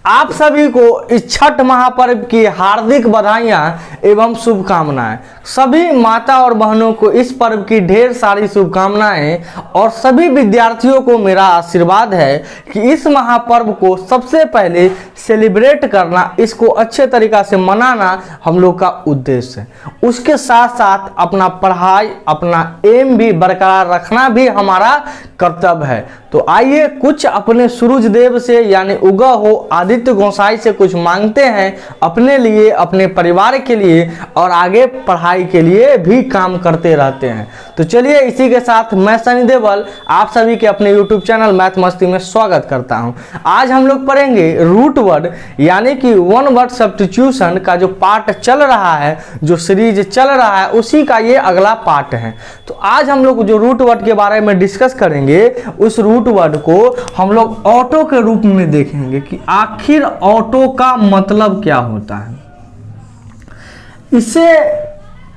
आप सभी को इस छठ महापर्व की हार्दिक बधाइयाँ एवं शुभकामनाएं। सभी माता और बहनों को इस पर्व की ढेर सारी शुभकामनाएं और सभी विद्यार्थियों को मेरा आशीर्वाद है कि इस महापर्व को सबसे पहले सेलिब्रेट करना, इसको अच्छे तरीक़ा से मनाना हम लोग का उद्देश्य है। उसके साथ साथ अपना पढ़ाई, अपना एम भी बरकरार रखना भी हमारा कर्तव्य है। तो आइए कुछ अपने सूरज देव से यानी उगा हो आदित्य गोसाई से कुछ मांगते हैं अपने लिए, अपने परिवार के लिए और आगे पढ़ाई के लिए भी काम करते रहते हैं। तो चलिए इसी के साथ मैं सनी देवल आप सभी के अपने YouTube चैनल मैथ मस्ती में स्वागत करता हूं। आज हम लोग पढ़ेंगे रूट वर्ड यानी कि वन वर्ड सब्स्टिट्यूशन का जो पार्ट चल रहा है, जो सीरीज चल रहा है, उसी का ये अगला पार्ट है। तो आज हम लोग जो रूट वर्ड के बारे में डिस्कस करेंगे, उस रूट वर्ड को हम लोग ऑटो के रूप में देखेंगे कि आखिर ऑटो का मतलब क्या होता है। इससे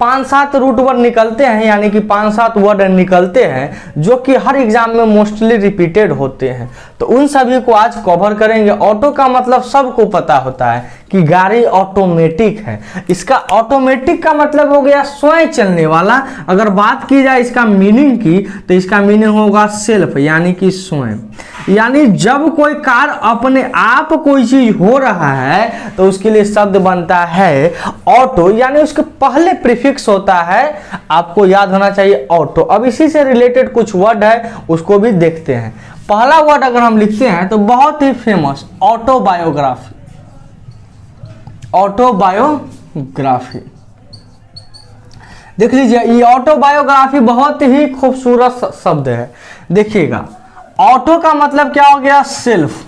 5-7 रूट वर्ड निकलते हैं, यानी कि 5-7 वर्ड निकलते हैं जो कि हर एग्जाम में मोस्टली रिपीटेड होते हैं। तो उन सभी को आज कवर करेंगे। ऑटो का मतलब सबको पता होता है कि गाड़ी ऑटोमेटिक है। इसका ऑटोमेटिक का मतलब हो गया स्वयं चलने वाला। अगर बात की जाए इसका मीनिंग की, तो इसका मीनिंग होगा सेल्फ यानी कि स्वयं। यानी जब कोई कार अपने आप कोई चीज हो रहा है तो उसके लिए शब्द बनता है ऑटो, यानी उसके पहले प्रीफिक्स होता है, आपको याद होना चाहिए ऑटो। अब इसी से रिलेटेड कुछ वर्ड है, उसको भी देखते हैं। पहला वर्ड अगर हम लिखते हैं तो बहुत ही फेमस ऑटोबायोग्राफी। ऑटोबायोग्राफी देख लीजिए, ये ऑटोबायोग्राफी बहुत ही खूबसूरत शब्द है। देखिएगा, ऑटो का मतलब क्या हो गया? सेल्फ।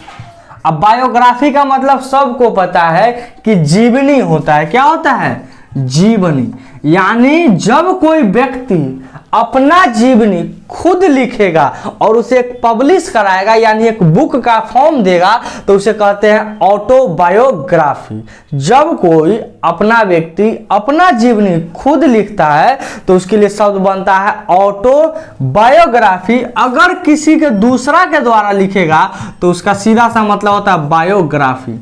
अब बायोग्राफी का मतलब सबको पता है कि जीवनी होता है। क्या होता है? जीवनी। यानी जब कोई व्यक्ति अपना जीवनी खुद लिखेगा और उसे पब्लिश कराएगा, यानी एक बुक का फॉर्म देगा, तो उसे कहते हैं ऑटोबायोग्राफी। जब कोई अपना व्यक्ति अपना जीवनी खुद लिखता है तो उसके लिए शब्द बनता है ऑटोबायोग्राफी। अगर किसी के दूसरा के द्वारा लिखेगा तो उसका सीधा सा मतलब होता है बायोग्राफी।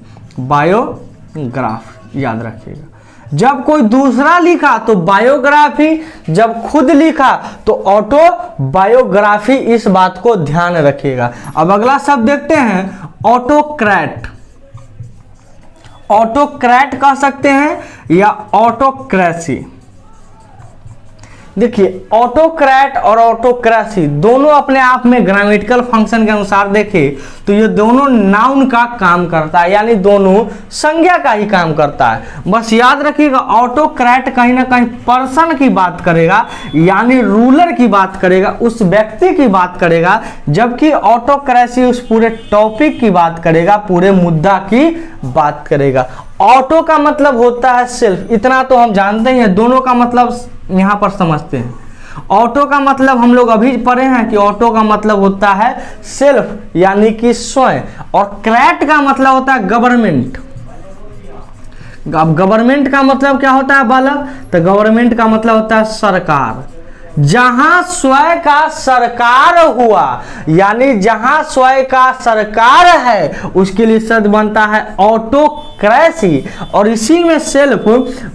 बायोग्राफी याद रखिएगा। जब कोई दूसरा लिखा तो बायोग्राफी, जब खुद लिखा तो ऑटोबायोग्राफी। इस बात को ध्यान रखिएगा। अब अगला शब्द देखते हैं, ऑटोक्रेट। ऑटोक्रेट कह सकते हैं या ऑटोक्रेसी। देखिए, ऑटोक्रेट और ऑटोक्रेसी दोनों अपने आप में ग्रामेटिकल फंक्शन के अनुसार देखें तो ये दोनों नाउन का काम करता है, यानी दोनों संज्ञा का ही काम करता है। बस याद रखिएगा, ऑटोक्रेट कहीं ना कहीं पर्सन की बात करेगा, यानी रूलर की बात करेगा, उस व्यक्ति की बात करेगा, जबकि ऑटोक्रेसी उस पूरे टॉपिक की बात करेगा, पूरे मुद्दा की बात करेगा। ऑटो का मतलब होता है सेल्फ, इतना तो हम जानते ही हैं। दोनों का मतलब यहां पर समझते हैं। ऑटो का मतलब हम लोग अभी पढ़े हैं कि ऑटो का मतलब होता है सेल्फ यानी कि स्वयं, और क्रेट का मतलब होता है गवर्नमेंट। अब गवर्नमेंट का मतलब क्या होता है बालक? तो गवर्नमेंट का मतलब होता है सरकार। जहां स्वयं का सरकार हुआ, यानी जहां स्वयं का सरकार है, उसके लिए शब्द बनता है ऑटोक्रेसी। और इसी में सेल्फ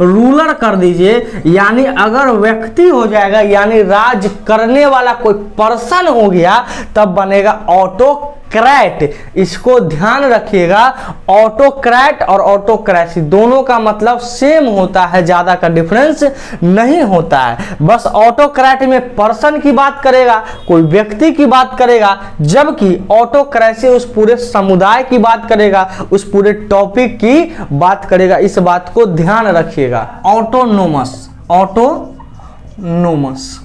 रूलर कर दीजिए, यानी अगर व्यक्ति हो जाएगा, यानी राज करने वाला कोई पर्सन हो गया, तब बनेगा ऑटोक्रेट। इसको ध्यान रखिएगा। ऑटोक्रेट और ऑटोक्रेसी दोनों का मतलब सेम होता है, ज्यादा का डिफरेंस नहीं होता है। बस ऑटोक्रेट में पर्सन की बात करेगा, कोई व्यक्ति की बात करेगा, जबकि ऑटोक्रेसी उस पूरे समुदाय की बात करेगा, उस पूरे टॉपिक की बात करेगा। इस बात को ध्यान रखिएगा। ऑटोनोमस। ऑटोनोमस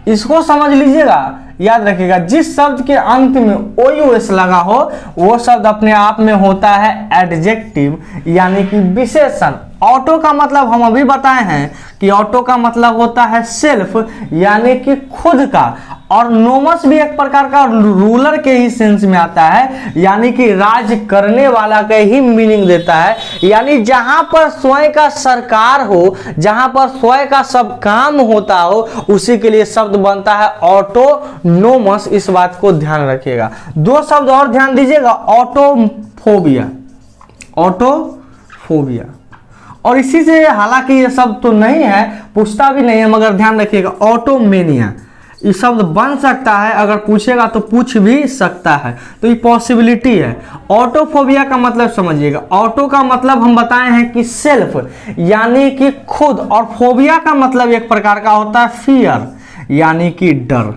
इसको समझ लीजिएगा, याद रखिएगा। जिस शब्द के अंत में OUS लगा हो वो शब्द अपने आप में होता है एडजेक्टिव यानी कि विशेषण। ऑटो का मतलब हम अभी बताए हैं कि ऑटो का मतलब होता है सेल्फ यानी कि खुद का, और नोमस भी एक प्रकार का रूलर के ही सेंस में आता है, यानी कि राज करने वाला का ही मीनिंग देता है। यानी जहां पर स्वयं का सरकार हो, जहां पर स्वयं का सब काम होता हो, उसी के लिए शब्द बनता है ऑटोनोमस। इस बात को ध्यान रखिएगा। दो शब्द और ध्यान दीजिएगा, ऑटोफोबिया। ऑटोफोबिया। और इसी से, हालांकि ये शब्द तो नहीं है, पूछता भी नहीं है, मगर ध्यान रखिएगा ऑटोमेनिया ये शब्द बन सकता है, अगर पूछेगा तो पूछ भी सकता है, तो ये पॉसिबिलिटी है। ऑटोफोबिया का मतलब समझिएगा, ऑटो का मतलब हम बताए हैं कि सेल्फ यानी कि खुद, और फोबिया का मतलब एक प्रकार का होता है फियर यानी कि डर।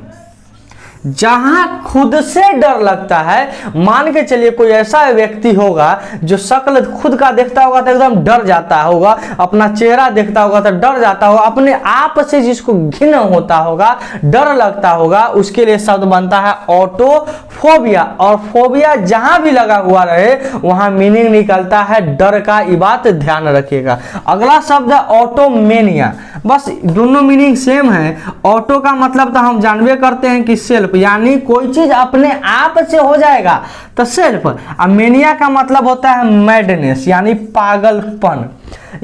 जहां खुद से डर लगता है, मान के चलिए कोई ऐसा व्यक्ति होगा जो शक्ल खुद का देखता होगा तो एकदम डर जाता होगा, अपना चेहरा देखता होगा तो डर जाता होगा, अपने आप से जिसको घिन होता होगा, डर लगता होगा, उसके लिए शब्द बनता है ऑटोफोबिया। और फोबिया जहां भी लगा हुआ रहे वहां मीनिंग निकलता है डर का, ये बात ध्यान रखिएगा। अगला शब्द है ऑटोमेनिया। बस दोनों मीनिंग सेम है। ऑटो का मतलब तो हम जानबे करते हैं कि सेल्फ यानी कोई चीज अपने आप से हो जाएगा तो सेल्फ। मेनिया का मतलब होता है मैडनेस यानी पागलपन,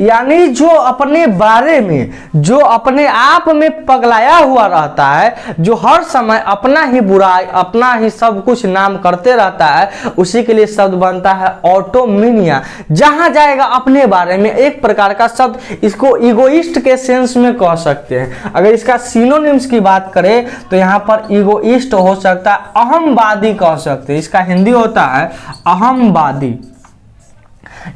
यानी जो अपने बारे में, जो अपने आप में पगलाया हुआ रहता है, जो हर समय अपना ही बुराई, अपना ही सब कुछ नाम करते रहता है, उसी के लिए शब्द बनता है ऑटोमेनिया। जहां जाएगा अपने बारे में, एक प्रकार का शब्द, इसको इगोइस्ट के सेंस में कह सकते हैं। अगर इसका सिनोनिम्स की बात करें तो यहां पर इगोइस्ट हो सकता है, अहमवादी कह सकते हैं, इसका हिंदी होता है अहमवादी,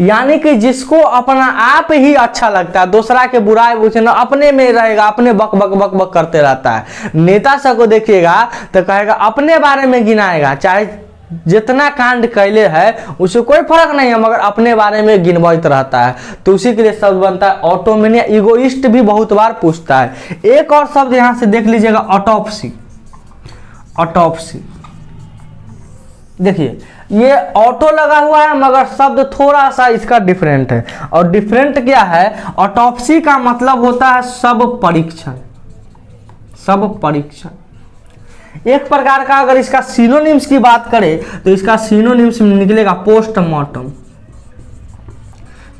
यानी कि जिसको अपना आप ही अच्छा लगता है, दूसरा के बुराई पूछना, अपने में रहेगा, अपने बक बक बक बक करते रहता है। नेता सब को देखिएगा तो कहेगा अपने बारे में गिनाएगा, चाहे जितना कांड कैले है उसे कोई फर्क नहीं है, मगर अपने बारे में गिनवाइत रहता है, तो उसी के लिए शब्द बनता है ऑटोमेनिया। इगोइस्ट भी बहुत बार पूछता है। एक और शब्द यहां से देख लीजिएगा ऑटोप्सी। ऑटोप्सी देखिए, ये ऑटो लगा हुआ है मगर शब्द थोड़ा सा इसका डिफरेंट है। और डिफरेंट क्या है? ऑटोप्सी का मतलब होता है सब परीक्षण, सब परीक्षण। एक प्रकार का अगर इसका सिनोनिम्स की बात करें तो इसका सिनोनिम्स निकलेगा पोस्टमार्टम।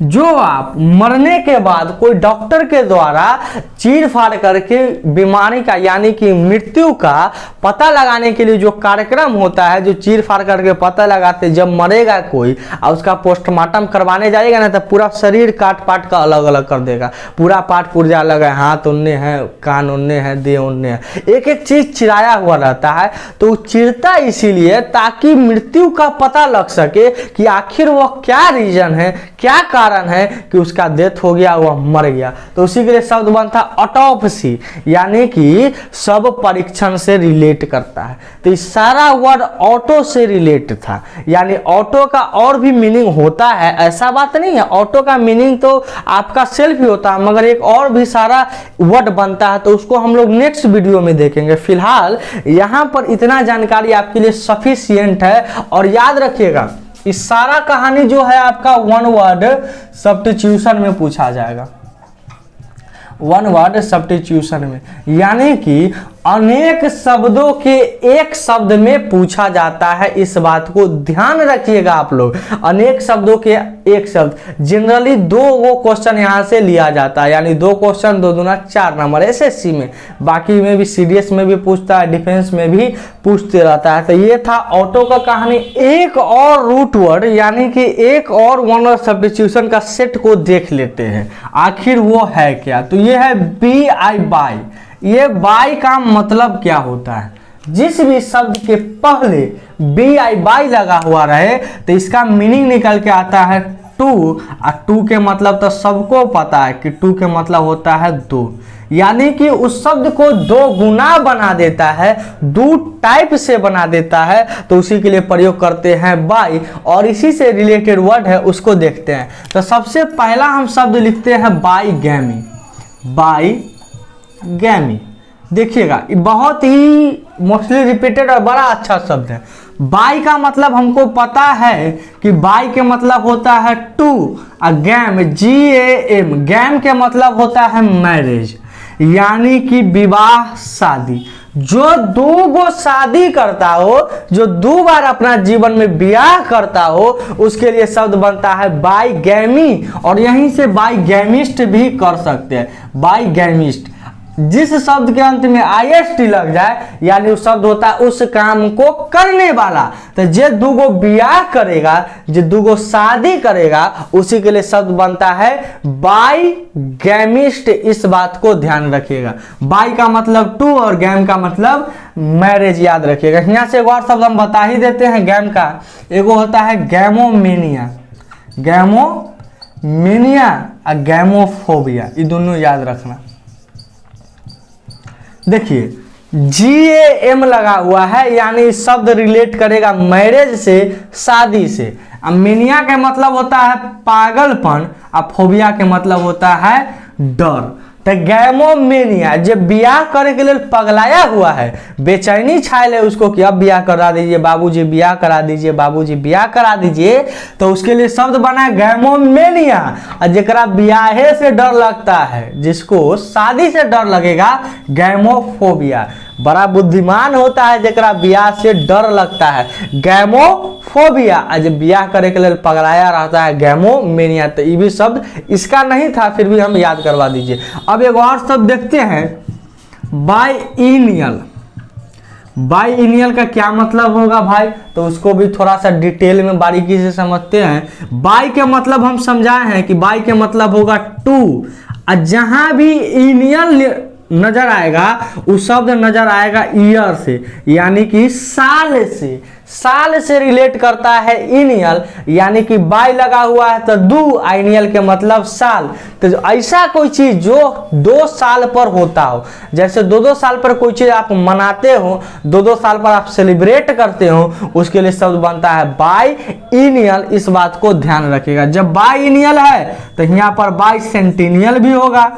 जो आप मरने के बाद कोई डॉक्टर के द्वारा चीर फाड़ करके बीमारी का यानी कि मृत्यु का पता लगाने के लिए जो कार्यक्रम होता है, जो चीर फाड़ करके पता लगाते, जब मरेगा कोई और उसका पोस्टमार्टम करवाने जाएगा ना, तो पूरा शरीर काट पाट का अलग अलग कर देगा, पूरा पार्ट पुर्जा अलग है, हाथ उन्ने है, कान उन्ने है, देह उन्ने है, एक एक चीज चिराया हुआ रहता है। तो चिरता इसीलिए ताकि मृत्यु का पता लग सके कि आखिर वह क्या रीजन है, क्या कारण है कि उसका डेथ हो गया, वह मर गया। तो उसी के लिए शब्द बनता ऑटोप्सी, यानी कि सब परीक्षण से रिलेट करता है। तो इस सारा वर्ड ऑटो से रिलेट था, यानी ऑटो का और भी मीनिंग होता है, ऐसा बात नहीं है। ऑटो का मीनिंग तो आपका सेल्फ ही होता है, मगर एक और भी सारा वर्ड बनता है, तो उसको हम लोग नेक्स्ट वीडियो में देखेंगे। फिलहाल यहां पर इतना जानकारी आपके लिए सफिशिएंट है। और याद रखिएगा, इस सारा कहानी जो है आपका वन वर्ड सब्स्टिट्यूशन में पूछा जाएगा, वन वर्ड सब्स्टिट्यूशन में, यानी कि अनेक शब्दों के एक शब्द में पूछा जाता है। इस बात को ध्यान रखिएगा आप लोग, अनेक शब्दों के एक शब्द। जनरली दो वो क्वेश्चन यहां से लिया जाता है, यानी 2 क्वेश्चन 2 दूना 4 नंबर एसएससी में, बाकी में भी सीडीएस में भी पूछता है, डिफेंस में भी पूछते रहता है। तो ये था ऑटो का कहानी। एक और रूट वर्ड यानी कि एक और वन वर्ड सब्स्टिट्यूशन का सेट को देख लेते हैं, आखिर वो है क्या। तो ये है बी आई बाई। ये बाई का मतलब क्या होता है? जिस भी शब्द के पहले बी आई बाई लगा हुआ रहे तो इसका मीनिंग निकल के आता है टू। और टू के मतलब तो सबको पता है कि टू के मतलब होता है 2, यानी कि उस शब्द को 2 गुना बना देता है, 2 टाइप से बना देता है। तो उसी के लिए प्रयोग करते हैं बाई, और इसी से रिलेटेड वर्ड है उसको देखते हैं। तो सबसे पहला हम शब्द लिखते हैं बाईगैमी। बाईगैमी देखिएगा, बहुत ही मोस्टली रिपीटेड और बड़ा अच्छा शब्द है। बाई का मतलब हमको पता है कि बाई के मतलब होता है 2, और गैम GAM, गैम के मतलब होता है मैरिज, यानी कि विवाह, शादी। जो 2 गो शादी करता हो, जो 2 बार अपना जीवन में ब्याह करता हो, उसके लिए शब्द बनता है बाईगैमी। और यहीं से बाईगैमिस्ट भी कर सकते हैं, बाईगैमिस्ट। जिस शब्द के अंत में IST लग जाए यानी उस शब्द होता है उस काम को करने वाला। तो जे दूगो बियाह करेगा, जे दूगो शादी करेगा, उसी के लिए शब्द बनता है बाईगैमिस्ट। इस बात को ध्यान रखिएगा। बाई का मतलब टू और गैम का मतलब मैरिज, याद रखिएगा। यहाँ से एक और शब्द हम बता ही देते हैं गैम का। एगो होता है गैमोमेनिया, गैमोमेनिया और गैमोफोबिया, ये दोनों याद रखना। देखिए GAM लगा हुआ है यानी शब्द रिलेट करेगा मैरिज से, शादी से। अब मेनिया का मतलब होता है पागलपन और फोबिया के मतलब होता है डर। तो गैमोमेनिया जब बियाह करे के लिए पगलाया हुआ है, बेचैनी छायल है उसको कि अब बियाह करा दीजिए बाबूजी, बियाह करा दीजिए बाबूजी, बियाह करा दीजिए, तो उसके लिए शब्द बना है गैमोमेनिया। और जेकरा बियाहे से डर लगता है, जिसको शादी से डर लगेगा, गैमोफोबिया। बड़ा बुद्धिमान होता है जेकरा बियाह से डर लगता है, गैमोफोबिया। और जब बियाह करे के लिए पगलाया रहता है, गैमोमेनिया। तो ये भी शब्द इसका नहीं था, फिर भी हम याद करवा दीजिए। अब एक और शब्द देखते हैं, बाइनियल। बाइनियल का क्या मतलब होगा भाई, तो उसको भी थोड़ा सा डिटेल में बारीकी से समझते हैं। बाई के मतलब हम समझाए हैं कि बाई के मतलब होगा टू, और जहां भी इनियल नजर आएगा उस शब्द नजर आएगा ईयर से, यानी कि साल से। साल से रिलेट करता है इनियल, यानी कि बाई लगा हुआ है तो दो, आइनियल के मतलब साल। तो ऐसा कोई चीज जो 2 साल पर होता हो, जैसे 2-2 साल पर कोई चीज आप मनाते हो, 2-2 साल पर आप सेलिब्रेट करते हो, उसके लिए शब्द बनता है बाई इनियल। इस बात को ध्यान रखिएगा। जब बाई इनियल है तो यहाँ पर बाई सेंटिनियल भी होगा।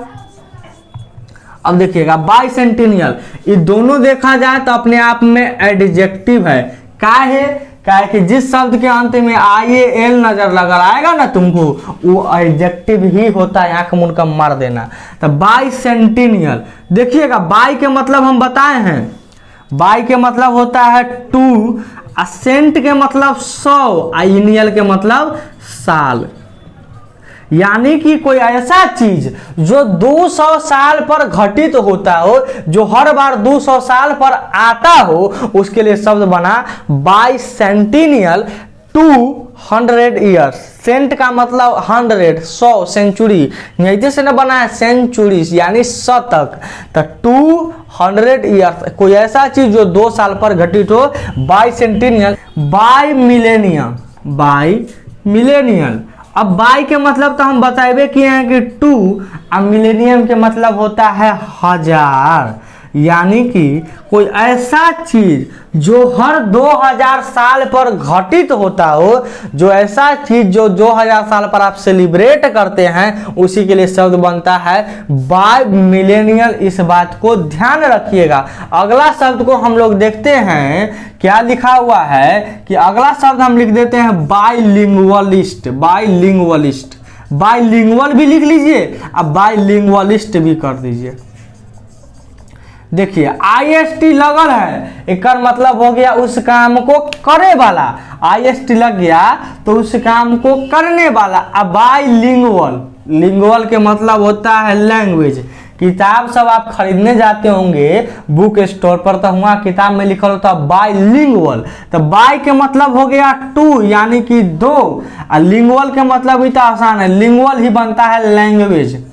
अब देखिएगा बाइसेंटेनियल, ये दोनों देखा जाए तो अपने आप में एडजेक्टिव है। क्या है? क्या है कि जिस शब्द के अंत में IAL नजर लगा आएगा ना तुमको, वो एडजेक्टिव ही होता है। आंख मुन का मार देना। तो बाइसेंटेनियल देखिएगा, बाई के मतलब हम बताए हैं, बाई के मतलब होता है 2, सेंट के मतलब 100, आइनियल के मतलब साल। यानी कि कोई ऐसा चीज जो 200 साल पर घटित होता हो, जो हर बार 200 साल पर आता हो, उसके लिए शब्द बना बाइसेंटेनियल। 200 ईयर्स, सेंट का मतलब 100, 100 सेंचुरी, जैसे ना बना है सेंचुरी यानी शतक। तो 200 ईयर्स कोई ऐसा चीज जो 2 साल पर घटित हो, bicentennial. Bi millennium, bi millennial. अब बाई के मतलब तो हम बताए किए हैं कि 2, और मिलेनियम के मतलब होता है 1000। यानी कि कोई ऐसा चीज जो हर 2000 साल पर घटित होता हो, जो ऐसा चीज जो 2000 साल पर आप सेलिब्रेट करते हैं, उसी के लिए शब्द बनता है बाई मिलेनियल। इस बात को ध्यान रखिएगा। अगला शब्द को हम लोग देखते हैं, क्या लिखा हुआ है कि अगला शब्द हम लिख देते हैं बाइलिंगुअलिस्ट। बाइलिंगुअलिस्ट, बाइलिंगुअल भी लिख लीजिए, अब बाइलिंगुअलिस्ट भी कर दीजिए। देखिए IST लगल है, एक मतलब हो गया उस काम को करे वाला। IST लग गया तो उस काम को करने वाला। अब बाइलिंगुअल, लिंगुअल के मतलब होता है लैंग्वेज। किताब सब आप खरीदने जाते होंगे बुक स्टोर पर, तो वहाँ किताब में लिखल होता है बाइलिंगुअल। तो बाई के मतलब हो गया 2, यानी कि 2, और लिंगुअल के मतलब इतना आसान है, लिंगुअल ही बनता है लैंग्वेज।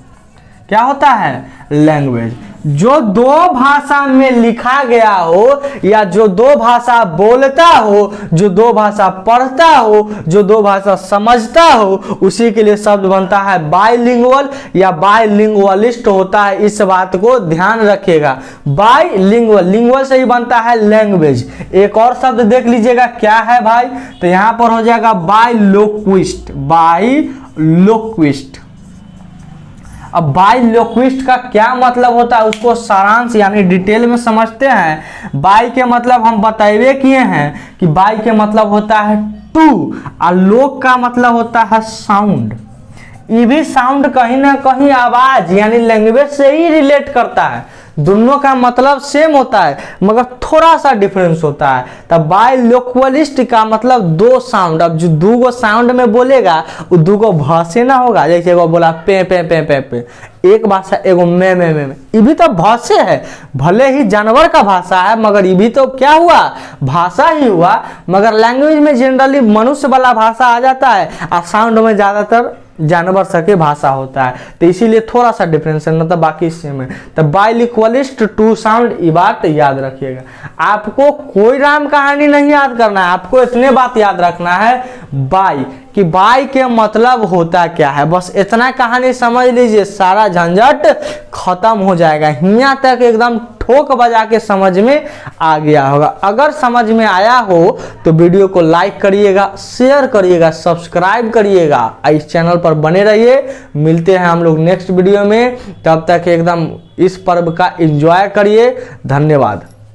क्या होता है? लैंग्वेज। जो 2 भाषा में लिखा गया हो, या जो 2 भाषा बोलता हो, जो 2 भाषा पढ़ता हो, जो 2 भाषा समझता हो, उसी के लिए शब्द बनता है बाइलिंगुअल या बाइलिंगुअलिस्ट होता है। इस बात को ध्यान रखिएगा। बाइलिंगुअल, लिंगुअल से ही बनता है लैंग्वेज। एक और शब्द देख लीजिएगा क्या है भाई, तो यहां पर हो जाएगा बाइलोक्विस्ट। बाइलोक्विस्ट। अब बाइलोक्विस्ट का क्या मतलब होता है, उसको सारांश यानी डिटेल में समझते हैं। बाई के मतलब हम बताए किए हैं कि बाई के मतलब होता है 2, और लोक का मतलब होता है साउंड। ये भी साउंड कहीं ना कहीं आवाज यानी लैंग्वेज से ही रिलेट करता है। दोनों का मतलब सेम होता है मगर थोड़ा सा डिफरेंस होता है। तब बाइलोक्वलिस्ट का मतलब 2 साउंड। अब जो 2 साउंड में बोलेगा वो 2 भाषे ना होगा, जैसे वो बोला पे पे पे पे पे, एक भाषा एगो में ये भी तो भाषा है, भले ही जानवर का भाषा है मगर ये भी तो क्या हुआ, भाषा ही हुआ। मगर लैंग्वेज में जनरली मनुष्य वाला भाषा आ जाता है और साउंड में ज़्यादातर जानवर सके भाषा होता है, तो इसीलिए थोड़ा सा डिफरेंस है, न तो बाकी सेम है। तो बाइलिक्वलिस्ट टू साउंड, ये बात याद रखिएगा। आपको कोई राम कहानी नहीं याद करना है, आपको इतने बात याद रखना है बाई, कि बाई के मतलब होता क्या है, बस इतना कहानी समझ लीजिए, सारा झंझट खत्म हो जाएगा। यहाँ तक एकदम ठोक बजा के समझ में आ गया होगा। अगर समझ में आया हो तो वीडियो को लाइक करिएगा, शेयर करिएगा, सब्सक्राइब करिएगा, इस चैनल पर बने रहिए। मिलते हैं हम लोग नेक्स्ट वीडियो में, तब तक एकदम इस पर्व का एंजॉय करिए। धन्यवाद।